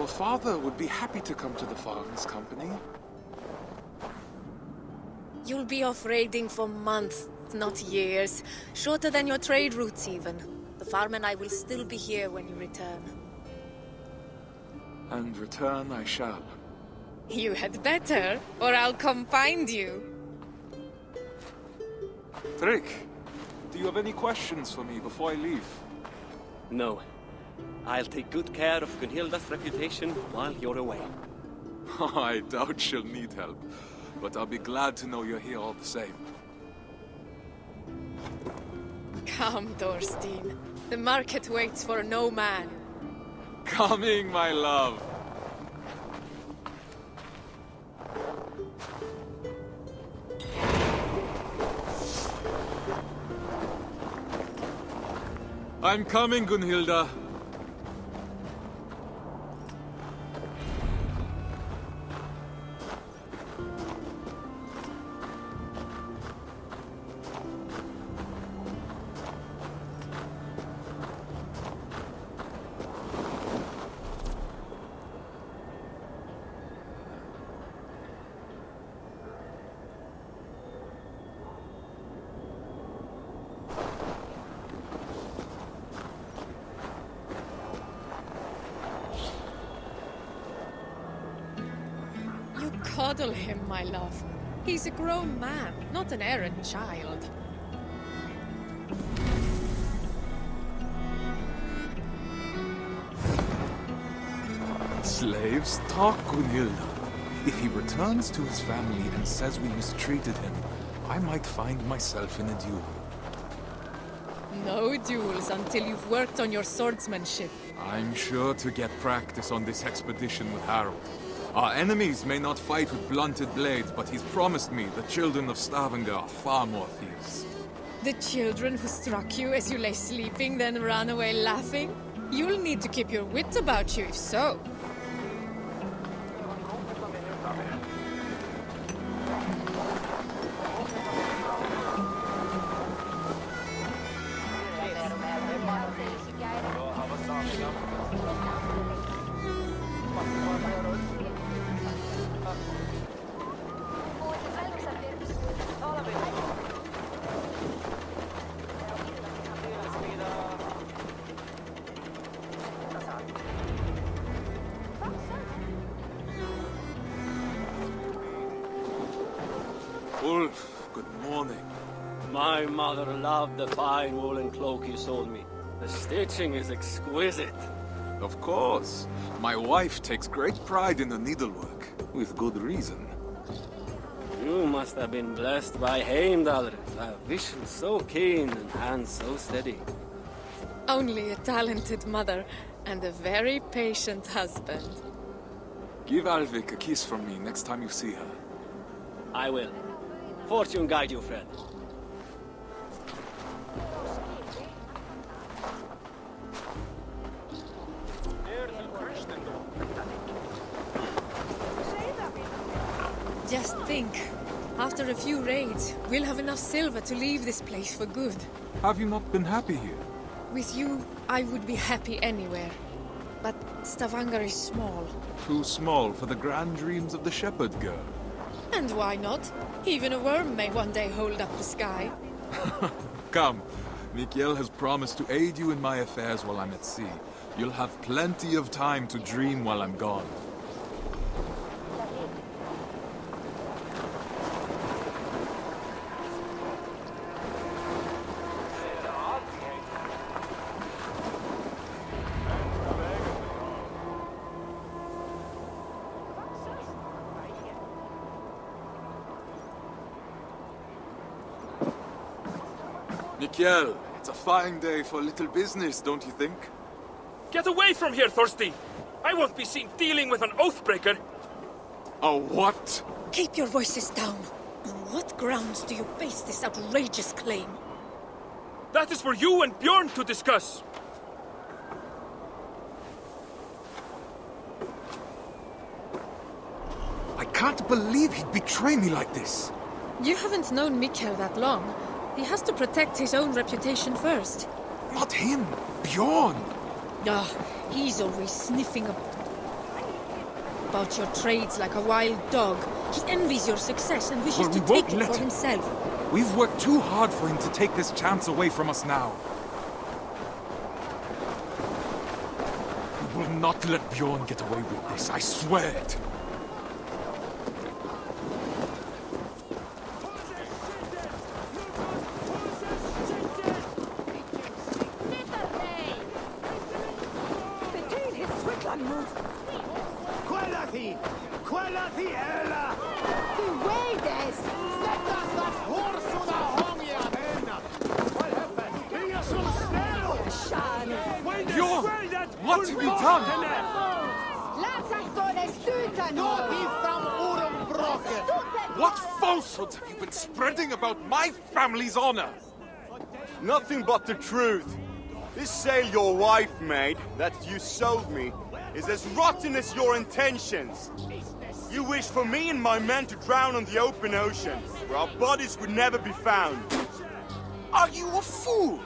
Your father would be happy to come to the farm's company. You'll be off raiding for months, not years. Shorter than your trade routes even. The farm and I will still be here when you return. And return I shall. You had better, or I'll come find you. Trick, do you have any questions for me before I leave? No. I'll take good care of Gunhilda's reputation while you're away. I doubt she'll need help, but I'll be glad to know you're here all the same. Come, Thorstein. The market waits for no man. Coming, my love. I'm coming, Gunhilda. Coddle him, my love. He's a grown man, not an errant child. Slaves, talk, Gunhilda. If he returns to his family and says we mistreated him, I might find myself in a duel. No duels until you've worked on your swordsmanship. I'm sure to get practice on this expedition with Harold. Our enemies may not fight with blunted blades, but he's promised me the children of Stavanger are far more fierce. The children who struck you as you lay sleeping, then ran away laughing? You'll need to keep your wits about you if so. Ulf, good morning. My mother loved the fine woolen cloak you sold me. The stitching is exquisite. Of course. My wife takes great pride in the needlework, with good reason. You must have been blessed by Heimdall. A vision so keen and hands so steady. Only a talented mother and a very patient husband. Give Alvik a kiss from me next time you see her. I will. Fortune guide you, friend. Just think. After a few raids, we'll have enough silver to leave this place for good. Have you not been happy here? With you, I would be happy anywhere. But Stavanger is small. Too small for the grand dreams of the shepherd girl. And why not? Even a worm may one day hold up the sky. Come. Mikhail has promised to aid you in my affairs while I'm at sea. You'll have plenty of time to dream while I'm gone. Mikhail, it's a fine day for a little business, don't you think? Get away from here, Thorstein! I won't be seen dealing with an oathbreaker! A what? Keep your voices down. On what grounds do you base this outrageous claim? That is for you and Bjorn to discuss! I can't believe he'd betray me like this. You haven't known Mikhail that long. He has to protect his own reputation first. Not him, Bjorn. Ah, he's always sniffing about your trades like a wild dog. He envies your success and wishes Well, we to won't take it let for him. himself. We've worked too hard for him to take this chance away from us now. We will not let Bjorn get away with this, I swear it. Bjorn! What have you done? What falsehoods have you been spreading about my family's honor? Nothing but the truth. This sail your wife made, that you sold me, is as rotten as your intentions. You wish for me and my men to drown on the open ocean, where our bodies would never be found. Are you a fool?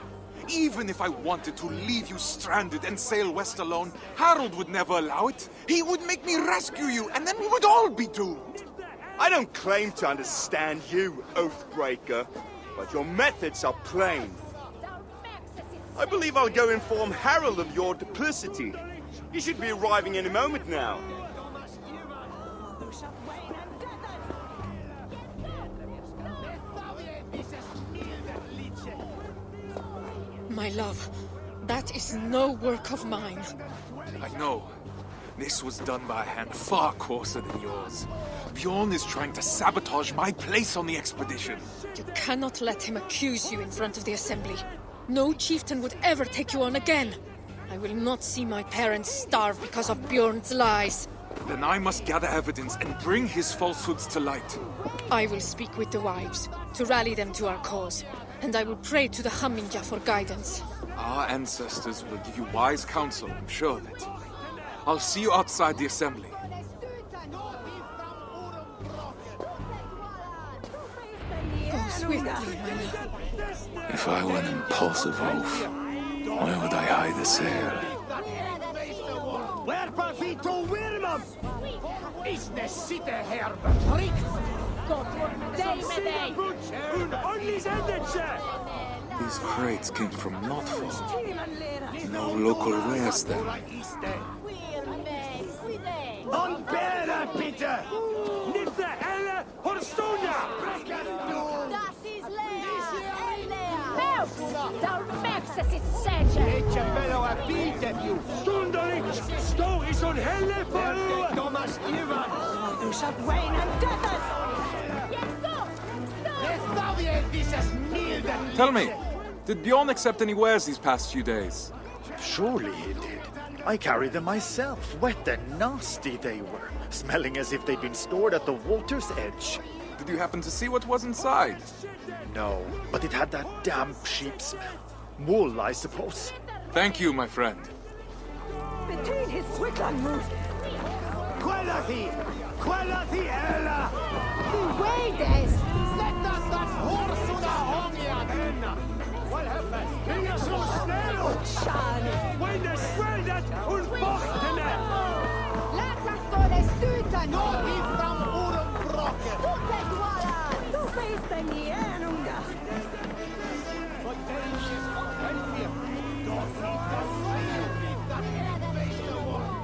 Even if I wanted to leave you stranded and sail west alone, Harold would never allow it. He would make me rescue you, and then we would all be doomed. I don't claim to understand you, Oathbreaker, but your methods are plain. I believe I'll go inform Harold of your duplicity. He should be arriving any moment now. My love, that is no work of mine. I know. This was done by a hand far coarser than yours. Bjorn is trying to sabotage my place on the expedition. You cannot let him accuse you in front of the Assembly. No chieftain would ever take you on again. I will not see my parents starve because of Bjorn's lies. Then I must gather evidence and bring his falsehoods to light. I will speak with the wives to rally them to our cause. And I will pray to the Hamminja for guidance. Our ancestors will give you wise counsel, I'm sure of it. I'll see you outside the assembly. Go swiftly, my love. If I were an impulsive oaf, where would I hide the sail? Werpa vito Wirmam! Is the city herb richt? These crates came from Notfall. No local wares then. Unbera, Peter! Nifta Elle Horstonia! Ece bello a bite più! Stundalik! Sto is on helle for Thomas Ivan! Du shall wane and death us! Tell me, did Bjorn accept any wares these past few days? Surely he did. I carried them myself. Wet and nasty they were, smelling as if they'd been stored at the water's edge. Did you happen to see what was inside? No, but it had that damp sheep smell. Wool, I suppose. Thank you, my friend. Between his Swickland move! Qualathi! Qualathi Ella! The way des! Set us that horse on the hongia then! What happened? Bring us so snel! Shani! when the sweldet unbochtene! Laat us go the stuta No, he from Urenbrocken! Stuta duala! Du feest en die enunga!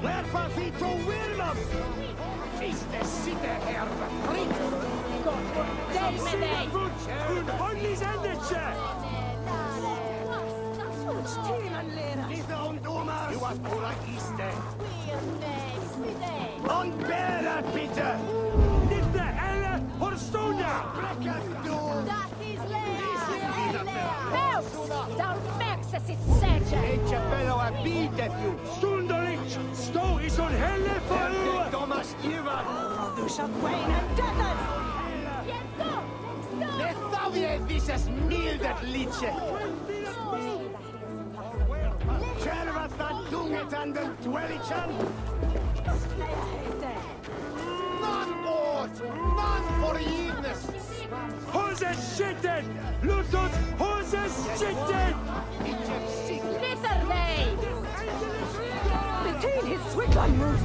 Werpa vito Wirmam! Is the city herb richt? Un honlis endetje! Lite om domar! You are pura iste! Unbera, Peter! Nifta Elle Horstonia! Ece bello a bite più! Stundalik! Sto is on helle for Thomas Ivan! Du shall wane and death us! Lethavie visas mildet liche! Kärvatan tungetanden dwellichan! None ought! None forgiveness! Hoses skitten! Lutot hoses skitten! Between his Swickland move!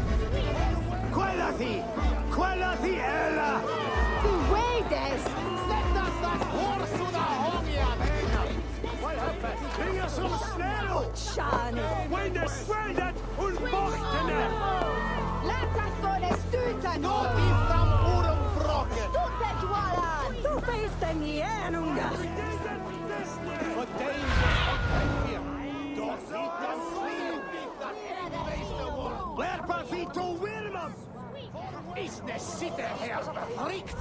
Quella Quella thi ella! Du Wades! Sätta das horsuda hångiga vänner! Vad händer? Springa som snäll! Shani! Wende sväldet und bochtene! Lätas tuonne styytän! Nåt i fram ormbrocket! Stupet juolan! Du feisten ienunga! Och danger och helfir! Då sitter svinbitar Lärpa fito Wilmam! Ist ne sitte her befrikt!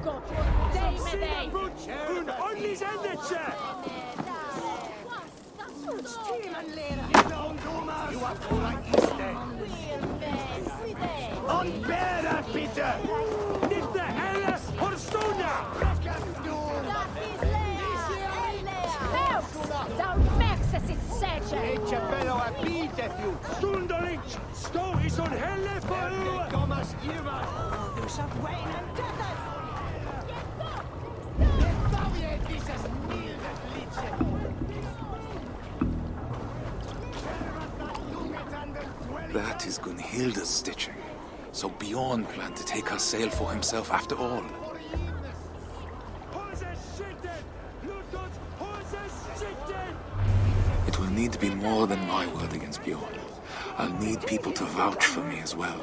Gå på dig med dig! Und ordentliches Endetje! Timen lera! Inte ungdomar! Du har våra iste! Und bäret bitte! Inte Hellas Horsona! Etje peloa piitetju! Stundolic! Sto is on helle for Thomas Ivan! Du saat Waynen tätäs! That is Gunhilda's stitching. So Bjorn planned to take her sail for himself after all. It will need to be more than my word against Bjorn. I'll need people to vouch for me as well.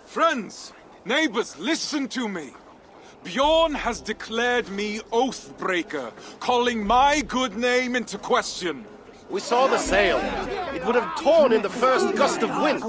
Friends, neighbors, listen to me. Bjorn has declared me Oathbreaker, calling my good name into question. We saw the sail. It would have torn in the first gust of wind.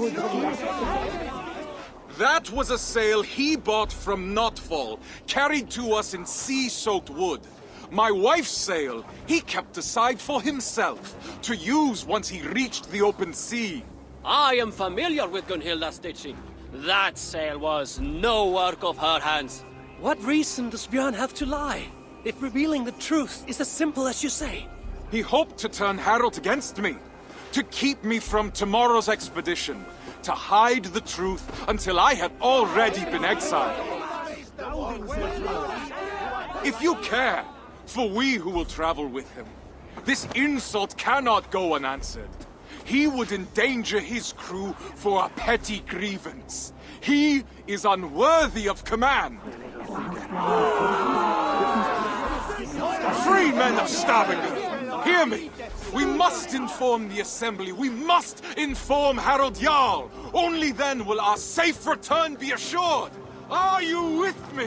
That was a sail he bought from Notfall, carried to us in sea-soaked wood. My wife's sail he kept aside for himself, to use once he reached the open sea. I am familiar with Gunhilda's stitching. That sail was no work of her hands. What reason does Björn have to lie? If revealing the truth is as simple as you say. He hoped to turn Harold against me, to keep me from tomorrow's expedition, to hide the truth until I had already been exiled. If you care for we who will travel with him, this insult cannot go unanswered. He would endanger his crew for a petty grievance. He is unworthy of command. Free men of Stavanger, hear me. We must inform the Assembly. We must inform Harold Jarl. Only then will our safe return be assured. Are you with me?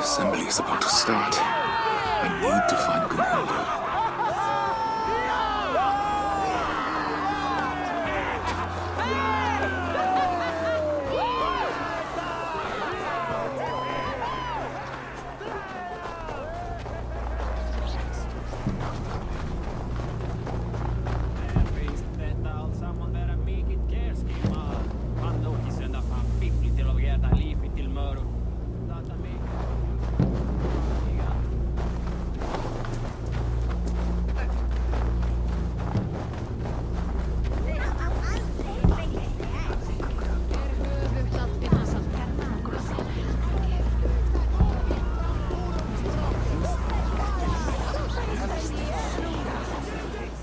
The assembly is about to start. I need to find Gunhilda.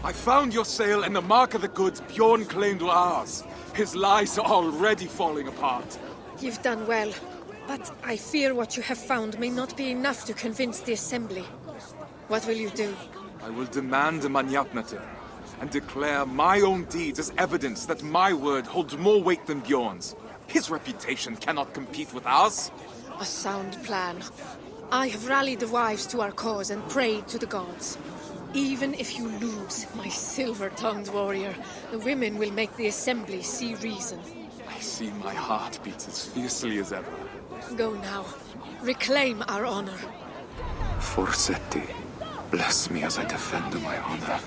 I found your sail and the mark of the goods Bjorn claimed were ours. His lies are already falling apart. You've done well, but I fear what you have found may not be enough to convince the Assembly. What will you do? I will demand a Manyapnate. and declare my own deeds as evidence that my word holds more weight than Bjorn's. His reputation cannot compete with ours. A sound plan. I have rallied the wives to our cause and prayed to the gods. Even if you lose, my silver-tongued warrior, the women will make the assembly see reason. I see my heart beats as fiercely as ever. Go now. Reclaim our honor. Forsetti, bless me as I defend my honor.